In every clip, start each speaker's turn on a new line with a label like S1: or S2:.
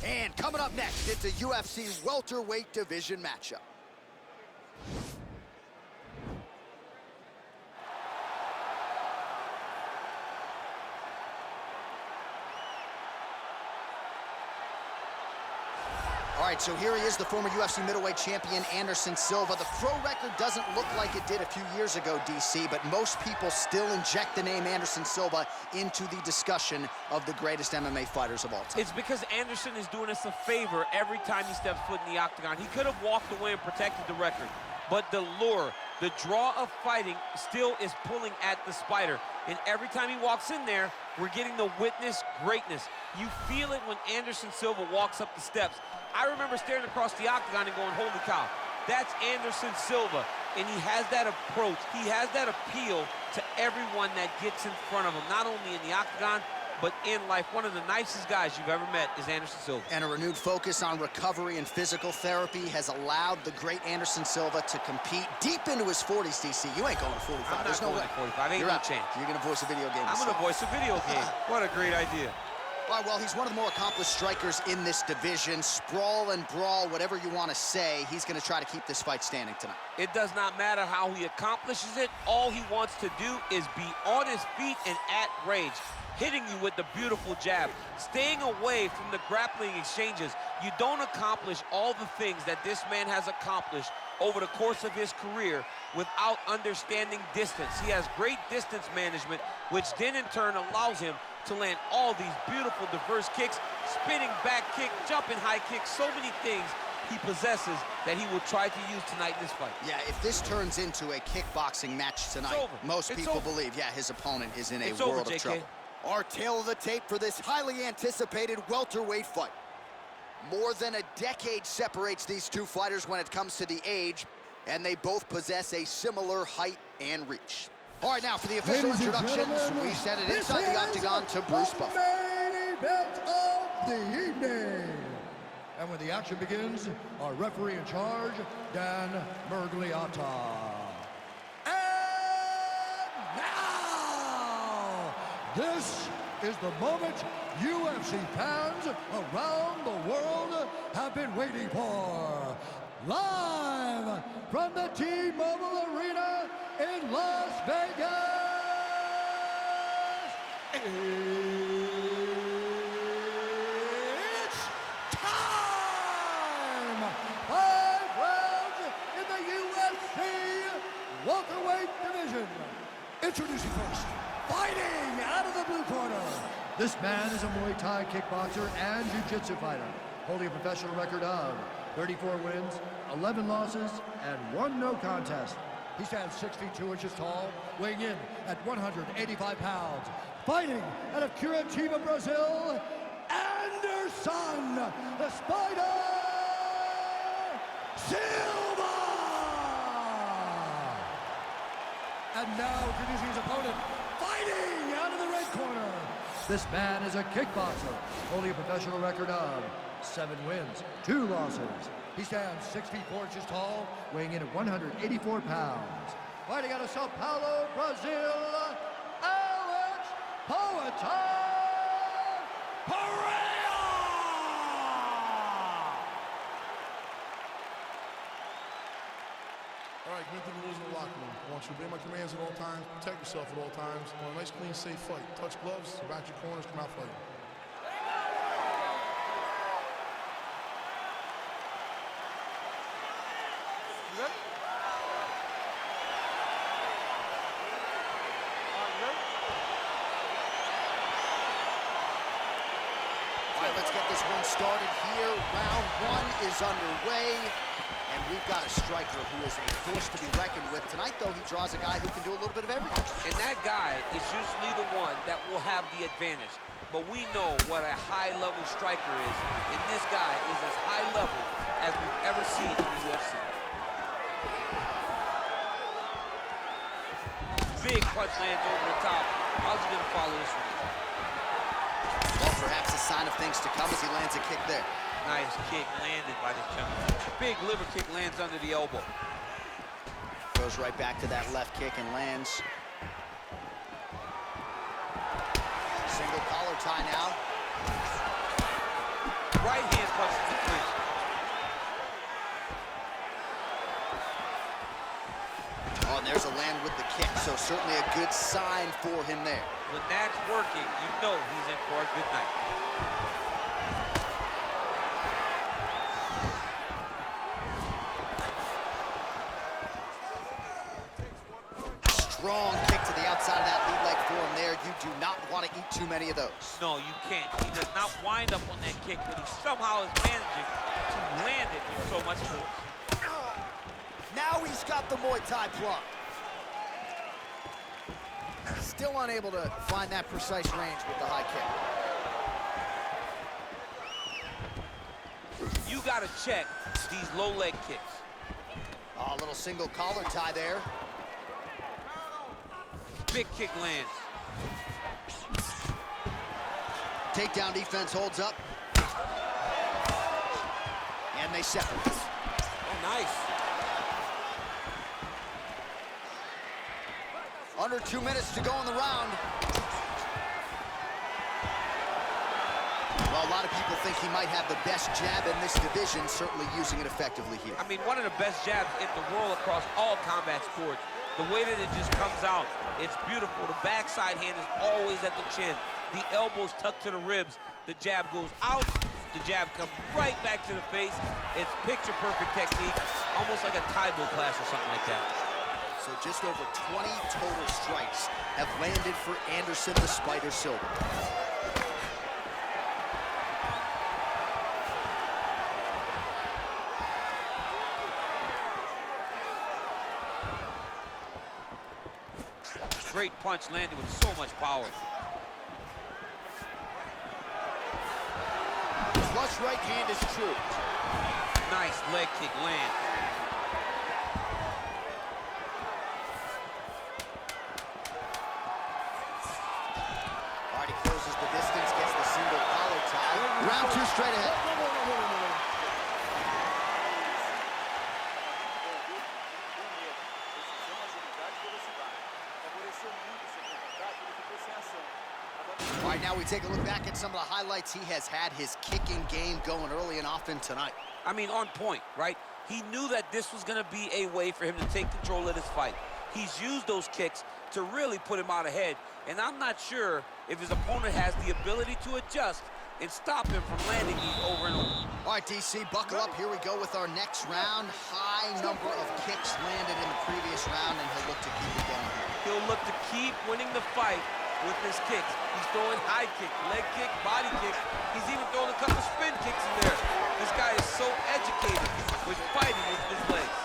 S1: And coming up next, it's a UFC welterweight division matchup. All right, so here he is, the former UFC middleweight champion, Anderson Silva. The pro record doesn't look like it did a few years ago, DC, but most people still inject the name Anderson Silva into the discussion of the greatest MMA fighters of all time.
S2: It's because Anderson is doing us a favor every time he steps foot in the octagon. He could have walked away and protected the record, but the lure, the draw of fighting still is pulling at the Spider. And every time he walks in there, we're getting to witness greatness. You feel it when Anderson Silva walks up the steps. I remember staring across the octagon and going, holy cow, that's Anderson Silva. And he has that approach. He has that appeal to everyone that gets in front of him, not only in the octagon, but in life. One of the nicest guys you've ever met is Anderson Silva. And a renewed focus on recovery and physical therapy has allowed the great Anderson Silva to compete deep into his 40s, DC. You ain't going to 45.
S3: I'm not going to 45. Ain't no chance.
S1: You're going to voice a video game.
S2: I'm going to voice a video game. What a great idea.
S1: All right, well, he's one of the more accomplished strikers in this division. Sprawl and brawl, whatever you want to say, he's going to try to keep this fight standing tonight.
S2: It does not matter how he accomplishes it. All he wants to do is be on his feet and at range, hitting you with the beautiful jab, staying away from the grappling exchanges. You don't accomplish all the things that this man has accomplished over the course of his career without understanding distance. He has great distance management, which then in turn allows him to land all these beautiful, diverse kicks, spinning back kick, jumping high kick, so many things he possesses that he will try to use tonight in this fight.
S1: Yeah, if this turns into a kickboxing match tonight, most people believe, yeah, his opponent is in a world of trouble. Our tale of the tape for this highly anticipated welterweight fight. More than a decade separates these two fighters when it comes to the age, and they both possess a similar height and reach. All right, now for the official introductions, we send it inside the octagon to Bruce Buffer.
S4: Main event of the evening. And when the action begins, our referee in charge, Dan Mergliata. And now, this is the moment UFC fans around the world have been waiting for. Live from the T-Mobile Arena in Las Vegas, it's time! 5 rounds in the UFC welterweight division. Introducing first, fighting out of the blue corner. This man is a Muay Thai kickboxer and jiu-jitsu fighter, holding a professional record of 34 wins, 11 losses, and 1 no contest. He stands 6 feet 2 inches tall, weighing in at 185 pounds. Fighting out of Curitiba, Brazil, Anderson, the Spider, Silva! And now introducing his opponent, fighting out of the red corner. This man is a kickboxer, holding a professional record of 7 wins, 2 losses. He stands 6 feet 4 inches tall, weighing in at 184 pounds. Fighting out of Sao Paulo, Brazil, Alex Poatan!
S5: All right, commit to the rules in the locker room. I want you to obey my commands at all times, protect yourself at all times. I want a nice, clean, safe fight. Touch gloves, back your corners, come out fighting.
S1: Let's get this one started here. Round 1 is underway, and we've got a striker who is a force to be reckoned with. Tonight, though, he draws a guy who can do a little bit of everything.
S2: And that guy is usually the one that will have the advantage. But we know what a high-level striker is, and this guy is as high level as we've ever seen in the UFC. Big punch lands over the top. How's he gonna follow this one?
S1: Well, perhaps a sign of things to come as he lands a kick there.
S2: Nice kick landed by this gentleman. Big liver kick lands under the elbow.
S1: Goes right back to that left kick and lands. Single collar tie now.
S2: right hand punches the clinch.
S1: Oh, and there's a land with the kick, so certainly a good sign for him there.
S2: When that's working, you know he's in for a good night.
S1: Strong kick to the outside of that lead leg for him there. You do not want to eat too many of those.
S2: No, you can't. He does not wind up on that kick, but he somehow is managing to land it with so much force.
S1: Now he's got the Muay Thai plug. Still unable to find that precise range with the high kick.
S2: You got to check these low leg kicks.
S1: Oh, a little single collar tie there.
S2: Big kick lands.
S1: Takedown defense holds up. And they separate.
S2: Oh, nice.
S1: Under 2 minutes to go in the round. Well, a lot of people think he might have the best jab in this division, certainly using it effectively here.
S2: I mean, one of the best jabs in the world across all combat sports. The way that it just comes out, it's beautiful. The backside hand is always at the chin. The elbows tucked to the ribs. The jab goes out. The jab comes right back to the face. It's picture-perfect technique, almost like a Taibo class or something like that.
S1: So just over 20 total strikes have landed for Anderson the Spider Silva.
S2: Great punch landed with so much power.
S1: Flush right hand is true.
S2: Nice leg kick land.
S1: All right, he closes the distance, gets the single collar tie. Round 2 straight ahead. All right, now we take a look back at some of the highlights. He has had his kicking game going early and often tonight.
S2: I mean, on point, right? He knew that this was going to be a way for him to take control of this fight. He's used those kicks to really put him out ahead, and I'm not sure if his opponent has the ability to adjust and stop him from landing these over and over.
S1: All right, DC, buckle up. Here we go with our next round. High number of kicks landed in the previous round, and he'll look to keep it going here.
S2: He'll look to keep winning the fight with his kicks. He's throwing high kick, leg kick, body kick. He's even throwing a couple spin kicks in there. This guy is so educated with fighting with his legs.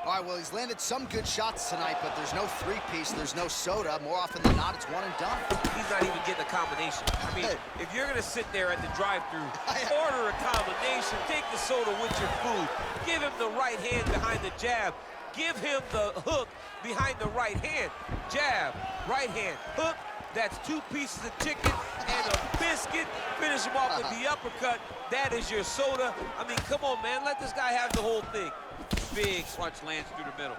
S1: All right, well, he's landed some good shots tonight, but there's no three-piece, there's no soda. More often than not, it's one and done.
S2: He's not even getting a combination. I mean, if you're gonna sit there at the drive-thru, order a combination, take the soda with your food, give him the right hand behind the jab, give him the hook behind the right hand. Jab, right hand, hook. That's 2 pieces of chicken and a biscuit. Finish him off with the uppercut. That is your soda. I mean, come on, man. Let this guy have the whole thing. Big punch lands through the middle.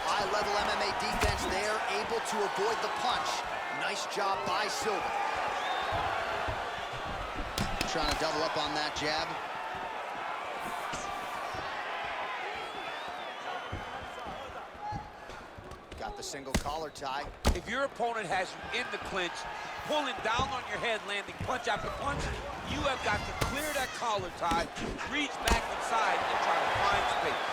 S1: High-level MMA defense there, able to avoid the punch. Nice job by Silva. Trying to double up on that jab. Got the single collar tie.
S2: If your opponent has you in the clinch, pulling down on your head, landing punch after punch, you have got to clear that collar tie, reach back inside, and try to find space.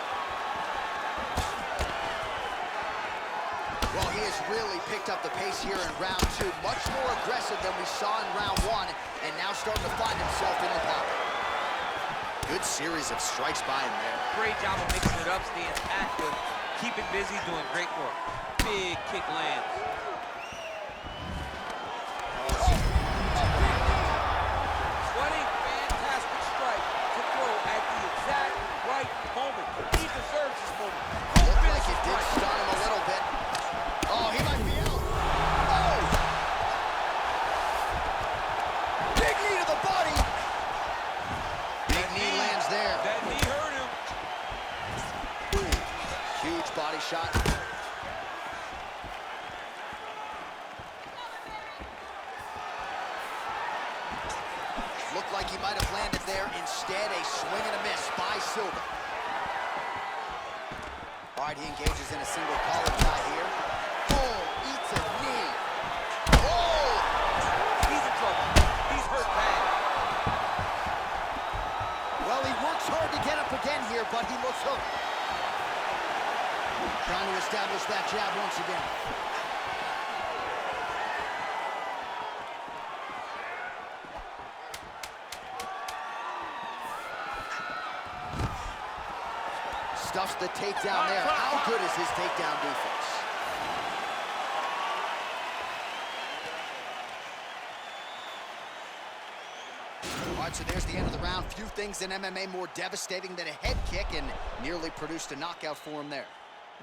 S1: Well, he has really picked up the pace here in round 2. Much more aggressive than we saw in round 1, and now starting to find himself in the pocket. Good series of strikes by him there.
S2: Great job of mixing it up, staying active, keeping busy, doing great work. Big kick lands. What a fantastic strike to throw at the exact right moment. He deserves this moment.
S1: Looked like it did stun him a little bit. Oh, he might be out. Oh! Big knee to the body. Big like he might have landed there. Instead, a swing and a miss by Silva. All right, he engages in a single collar tie here. Oh, eats a knee. Oh!
S2: He's in trouble. He's hurt bad.
S1: Well, he works hard to get up again here, but he looks hooked. Trying to establish that jab once again. Stuffs the takedown there. How good is his takedown defense? All right, so there's the end of the round. Few things in MMA more devastating than a head kick, and nearly produced a knockout for him there.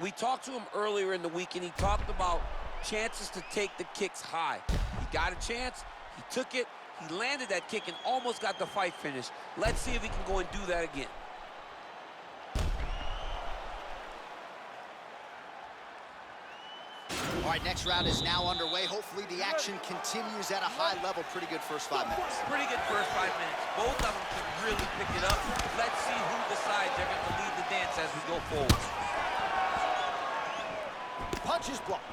S2: We talked to him earlier in the week, and he talked about chances to take the kicks high. He got a chance, he took it, he landed that kick and almost got the fight finished. Let's see if he can go and do that again.
S1: All right, next round is now underway. Hopefully the action continues at a high level. Pretty good first 5 minutes.
S2: Pretty good first 5 minutes. Both of them can really pick it up. Let's see who decides they're going to lead the dance as we go forward.
S1: Punch is blocked.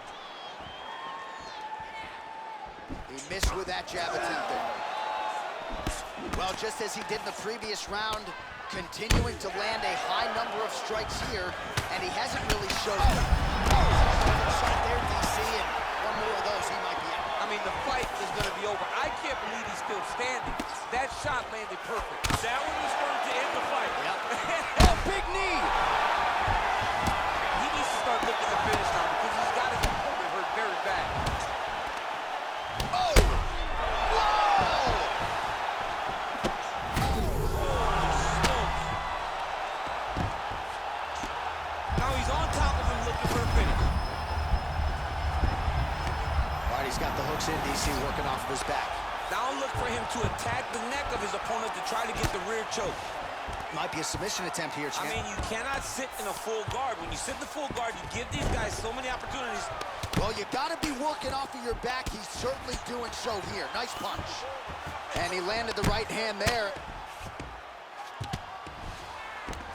S1: He missed with that jab attempt there. Well, just as he did in the previous round, continuing to land a high number of strikes here, and he hasn't really showed it. Shot there, DC, and one more of those, he might be out.
S2: I mean, the fight is going to be over. I can't believe he's still standing. That shot landed perfect. That one was going to end the fight.
S1: Yep. Oh, big knee!
S2: He needs to start looking to finish now because he's got his opponent hurt very bad.
S1: Oh! Whoa!
S2: Now he's on top of him looking for a finish.
S1: All right, he's got the hooks in, DC, working off of his back.
S2: Now look for him to attack the neck of his opponent to try to get the rear choke.
S1: Might be a submission attempt here, Champ.
S2: I mean, you cannot sit in a full guard. When you sit in the full guard, you give these guys so many opportunities.
S1: Well, you got to be working off of your back. He's certainly doing so here. Nice punch. And he landed the right hand there.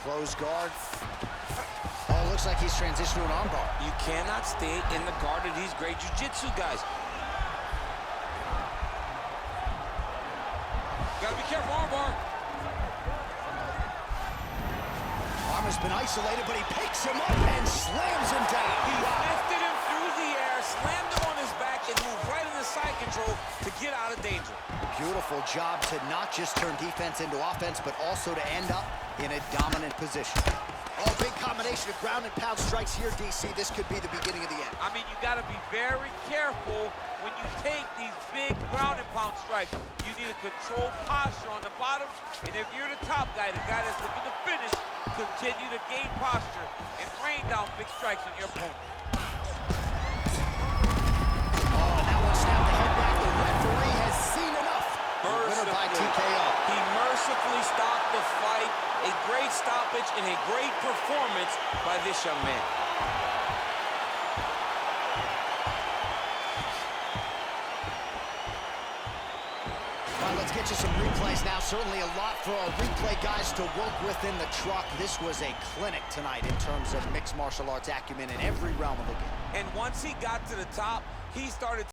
S1: Close guard. Oh, looks like he's transitioned to an armbar.
S2: You cannot stay in the guard of these great jiu-jitsu guys. Gotta be careful, armbar.
S1: Arm has been isolated, but he picks him up and slams him down.
S2: He lifted him through the air, slammed him on his back, and moved right into side control to get out of danger.
S1: Beautiful job to not just turn defense into offense, but also to end up in a dominant position. Oh, big combination of ground and pound strikes here, DC. This could be the beginning of the end.
S2: I mean, you got to be very careful when you take these big ground and pound strikes. You need a controlled posture on the bottom, and if you're the top guy, the guy that's looking to finish, continue to gain posture and rain down big strikes on your opponent.
S1: Oh, and that one snapped the head back. The referee has seen enough. Winner by TKO.
S2: He mercifully stopped the fight. A great stoppage and a great performance by this young man.
S1: All right, let's get you some replays now. Certainly a lot for our replay guys to work with in the truck. This was a clinic tonight in terms of mixed martial arts acumen in every realm of the game.
S2: And once he got to the top, he started